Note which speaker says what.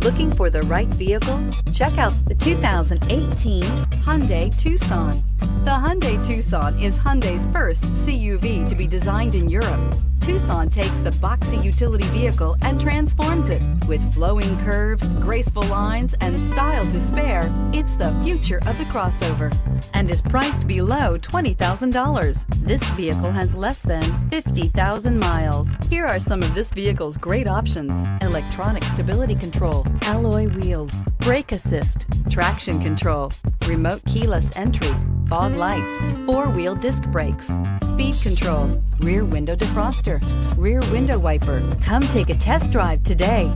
Speaker 1: Looking for the right vehicle? Check out the 2018 Hyundai Tucson. The Hyundai Tucson is Hyundai's first CUV to be designed in Europe. Tucson takes the boxy utility vehicle and transforms it. With flowing curves, graceful lines, and style to spare, it's the future of the crossover and is priced below $20,000. This vehicle has less than 50,000 miles. Here are some of this vehicle's great options: electronic stability control, alloy wheels, brake assist, traction control, remote keyless entry, fog lights, four-wheel disc brakes, speed control, rear window defroster, rear window wiper. Come take a test drive today.